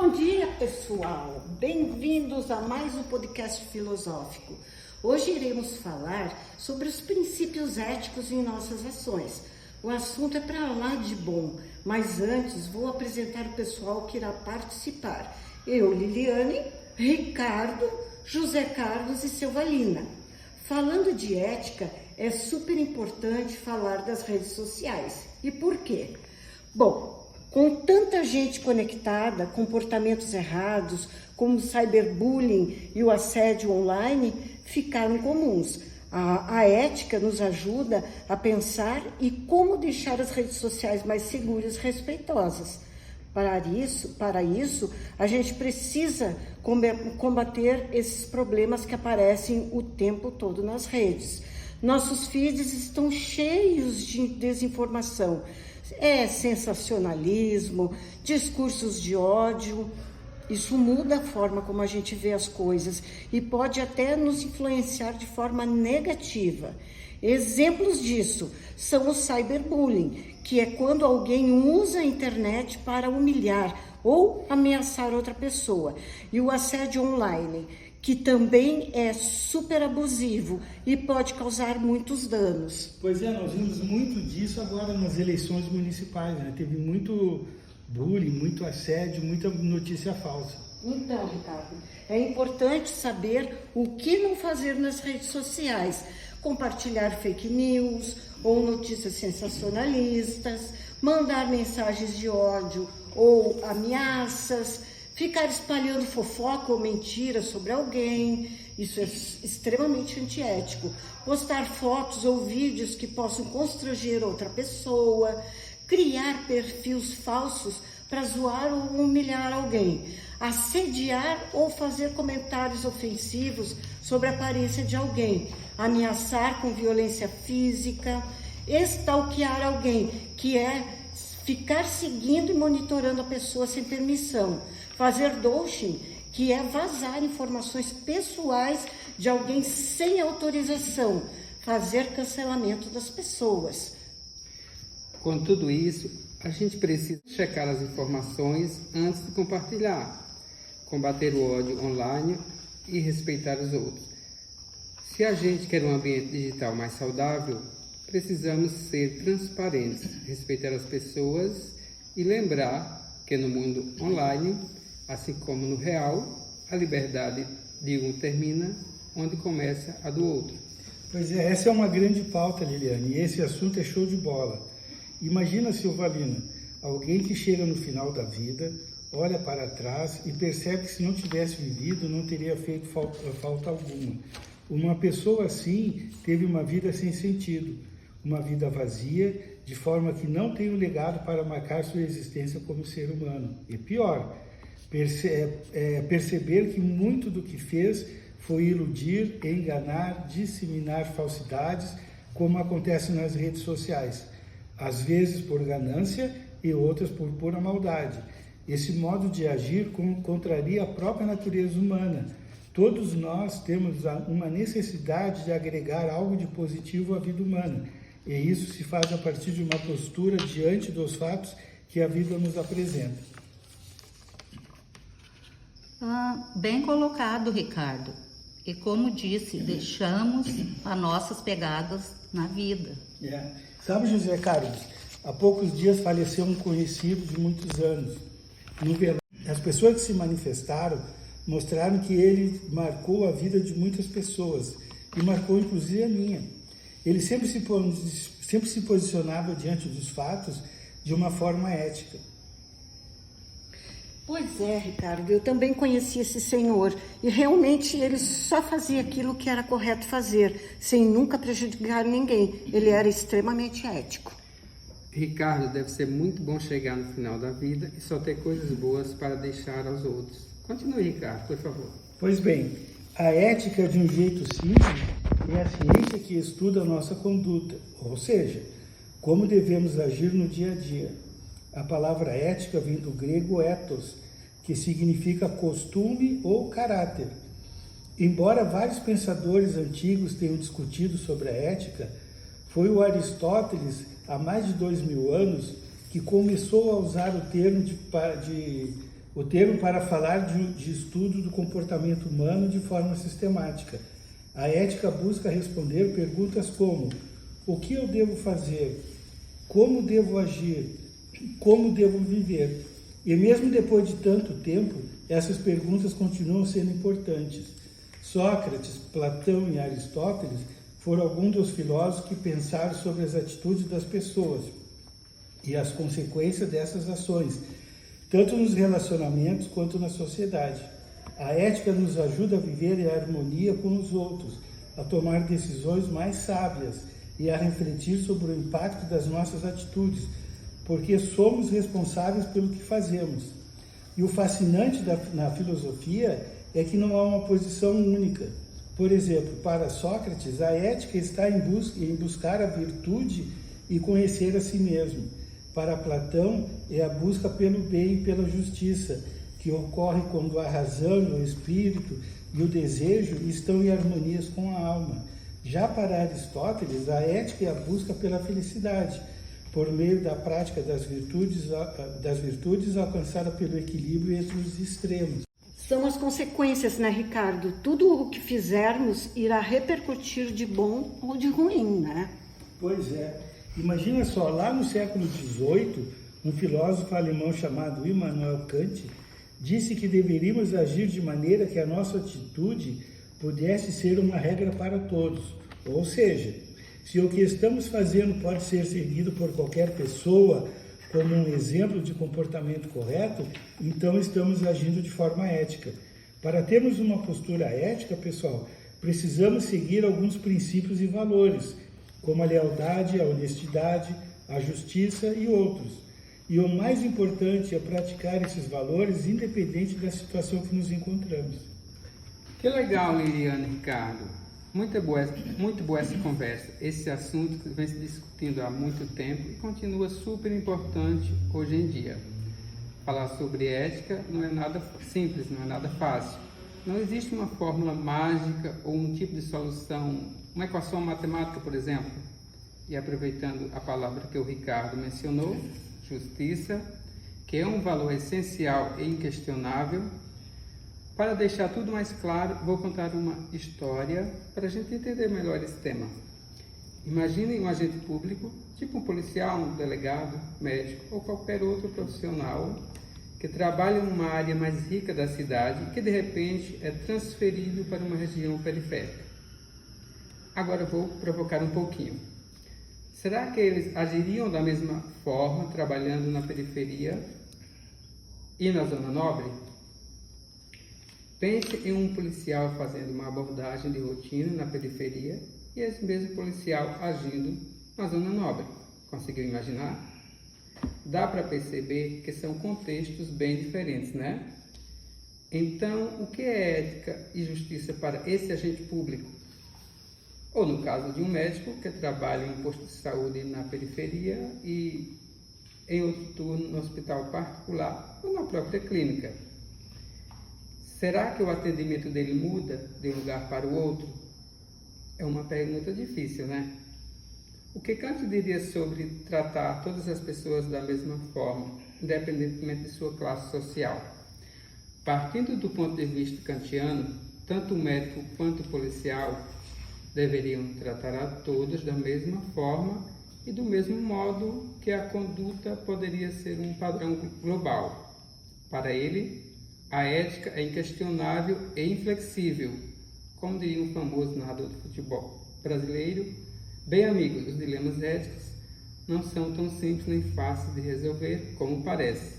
Bom dia, pessoal! Bem-vindos a mais um podcast filosófico. Hoje iremos falar sobre os princípios éticos em nossas ações. O assunto é para lá de bom, mas antes vou apresentar o pessoal que irá participar. Eu, Liliane, Ricardo, José Carlos e Silvalina. Falando de ética, é super importante falar das redes sociais. E por quê? Bom, com tanta gente conectada, comportamentos errados, como o cyberbullying e o assédio online, ficaram comuns. A ética nos ajuda a pensar e como deixar as redes sociais mais seguras e respeitosas. Para isso, a gente precisa combater esses problemas que aparecem o tempo todo nas redes. Nossos feeds estão cheios de desinformação, sensacionalismo, discursos de ódio. Isso muda a forma como a gente vê as coisas e pode até nos influenciar de forma negativa. Exemplos disso são o cyberbullying, que é quando alguém usa a internet para humilhar ou ameaçar outra pessoa, e o assédio online, que também é super abusivo e pode causar muitos danos. Pois é, nós vimos muito disso agora nas eleições municipais, né? Teve muito bullying, muito assédio, muita notícia falsa. Então, Ricardo, é importante saber o que não fazer nas redes sociais. Compartilhar fake news ou notícias sensacionalistas, mandar mensagens de ódio ou ameaças, ficar espalhando fofoca ou mentira sobre alguém. Isso é extremamente antiético. Postar fotos ou vídeos que possam constranger outra pessoa, criar perfis falsos para zoar ou humilhar alguém, assediar ou fazer comentários ofensivos sobre a aparência de alguém, ameaçar com violência física, stalkear alguém, que é ficar seguindo e monitorando a pessoa sem permissão, fazer doxing, que é vazar informações pessoais de alguém sem autorização, fazer cancelamento das pessoas. Com tudo isso, a gente precisa checar as informações antes de compartilhar, combater o ódio online e respeitar os outros. Se a gente quer um ambiente digital mais saudável, precisamos ser transparentes, respeitar as pessoas e lembrar que no mundo online, assim como no real, a liberdade de um termina onde começa a do outro. Pois é, essa é uma grande pauta, Liliane, e esse assunto é show de bola. Imagina, Silvalina, alguém que chega no final da vida, olha para trás e percebe que se não tivesse vivido, não teria feito falta alguma. Uma pessoa assim teve uma vida sem sentido, uma vida vazia, de forma que não tem um legado para marcar sua existência como ser humano. E pior, perceber que muito do que fez foi iludir, enganar, disseminar falsidades, como acontece nas redes sociais. Às vezes por ganância e outras por pura maldade. Esse modo de agir contraria a própria natureza humana. Todos nós temos uma necessidade de agregar algo de positivo à vida humana, e isso se faz a partir de uma postura diante dos fatos que a vida nos apresenta. Bem colocado, Ricardo. E como disse, deixamos as nossas pegadas na vida. Sabe, José Carlos, há poucos dias faleceu um conhecido de muitos anos. No verão, as pessoas que se manifestaram mostraram que ele marcou a vida de muitas pessoas e marcou inclusive a minha. Ele sempre se posicionava diante dos fatos de uma forma ética. Pois é, Ricardo, eu também conheci esse senhor e realmente ele só fazia aquilo que era correto fazer, sem nunca prejudicar ninguém. Ele era extremamente ético. Ricardo, deve ser muito bom chegar no final da vida e só ter coisas boas para deixar aos outros. Continue, Ricardo, por favor. Pois bem, a ética de um jeito simples é a ciência que estuda a nossa conduta, ou seja, como devemos agir no dia a dia. A palavra ética vem do grego ethos, que significa costume ou caráter. Embora vários pensadores antigos tenham discutido sobre a ética, foi o Aristóteles, há mais de 2000 anos, que começou a usar o termo o termo para falar de estudo do comportamento humano de forma sistemática. A ética busca responder perguntas como: o que eu devo fazer? Como devo agir? Como devo viver? E mesmo depois de tanto tempo, essas perguntas continuam sendo importantes. Sócrates, Platão e Aristóteles foram alguns dos filósofos que pensaram sobre as atitudes das pessoas e as consequências dessas ações, tanto nos relacionamentos quanto na sociedade. A ética nos ajuda a viver em harmonia com os outros, a tomar decisões mais sábias e a refletir sobre o impacto das nossas atitudes, porque somos responsáveis pelo que fazemos. E o fascinante na filosofia é que não há uma posição única. Por exemplo, para Sócrates, a ética está em buscar a virtude e conhecer a si mesmo. Para Platão, é a busca pelo bem e pela justiça, que ocorre quando a razão, o espírito e o desejo estão em harmonia com a alma. Já para Aristóteles, a ética é a busca pela felicidade, por meio da prática das virtudes alcançada pelo equilíbrio entre os extremos. São as consequências, né, Ricardo? Tudo o que fizermos irá repercutir de bom ou de ruim, né? Pois é. Imagina só, lá no século XVIII, um filósofo alemão chamado Immanuel Kant disse que deveríamos agir de maneira que a nossa atitude pudesse ser uma regra para todos. Ou seja, se o que estamos fazendo pode ser seguido por qualquer pessoa como um exemplo de comportamento correto, então estamos agindo de forma ética. Para termos uma postura ética, pessoal, precisamos seguir alguns princípios e valores, como a lealdade, a honestidade, a justiça e outros. E o mais importante é praticar esses valores independente da situação que nos encontramos. Que legal, Liliane e Ricardo. Muito boa essa conversa. Esse assunto que vem se discutindo há muito tempo e continua super importante hoje em dia. Falar sobre ética não é nada simples, não é nada fácil. Não existe uma fórmula mágica ou um tipo de solução, uma equação matemática, por exemplo. E aproveitando a palavra que o Ricardo mencionou, justiça, que é um valor essencial e inquestionável. Para deixar tudo mais claro, vou contar uma história para a gente entender melhor esse tema. Imaginem um agente público, tipo um policial, um delegado, médico ou qualquer outro profissional que trabalha em uma área mais rica da cidade e que de repente é transferido para uma região periférica. Agora vou provocar um pouquinho. Será que eles agiriam da mesma forma trabalhando na periferia e na zona nobre? Pense em um policial fazendo uma abordagem de rotina na periferia e esse mesmo policial agindo na zona nobre. Conseguiu imaginar? Dá para perceber que são contextos bem diferentes, né? Então, o que é ética e justiça para esse agente público? Ou no caso de um médico que trabalha em um posto de saúde na periferia e em outro turno no hospital particular ou na própria clínica. Será que o atendimento dele muda de um lugar para o outro? É uma pergunta difícil, né? O que Kant diria sobre tratar todas as pessoas da mesma forma, independentemente de sua classe social? Partindo do ponto de vista kantiano, tanto o médico quanto o policial deveriam tratar a todos da mesma forma e do mesmo modo que a conduta poderia ser um padrão global. Para ele, a ética é inquestionável e inflexível, como diria um famoso narrador de futebol brasileiro. Bem, amigos, os dilemas éticos não são tão simples nem fáceis de resolver como parece.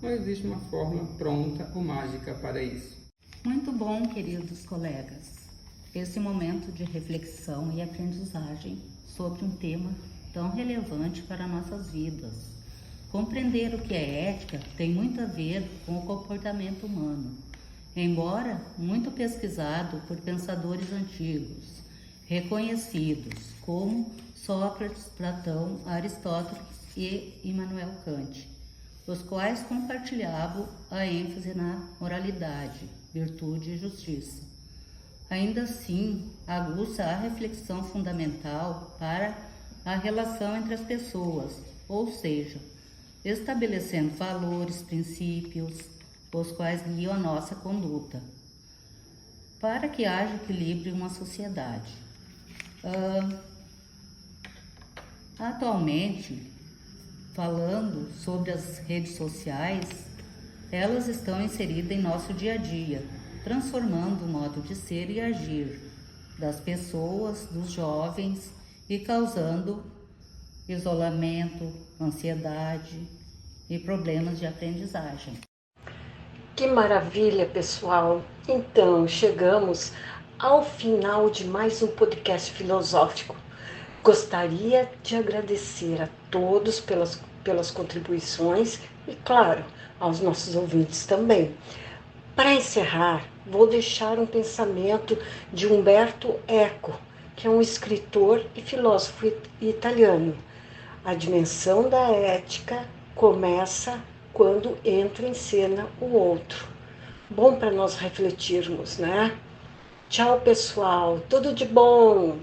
Não existe uma fórmula pronta ou mágica para isso. Muito bom, queridos colegas. Esse momento de reflexão e aprendizagem sobre um tema tão relevante para nossas vidas. Compreender o que é ética tem muito a ver com o comportamento humano, embora muito pesquisado por pensadores antigos, reconhecidos como Sócrates, Platão, Aristóteles e Immanuel Kant, os quais compartilhavam a ênfase na moralidade, virtude e justiça. Ainda assim, aguça a reflexão fundamental para a relação entre as pessoas, ou seja, estabelecendo valores, princípios, os quais guiam a nossa conduta, para que haja equilíbrio em uma sociedade. Atualmente, falando sobre as redes sociais, elas estão inseridas em nosso dia a dia, transformando o modo de ser e agir das pessoas, dos jovens e causando isolamento, ansiedade e problemas de aprendizagem. Que maravilha, pessoal! Então, chegamos ao final de mais um podcast filosófico. Gostaria de agradecer a todos pelas contribuições e, claro, aos nossos ouvintes também. Para encerrar, vou deixar um pensamento de Umberto Eco, que é um escritor e filósofo italiano. A dimensão da ética começa quando entra em cena o outro. Bom para nós refletirmos, né? Tchau, pessoal. Tudo de bom!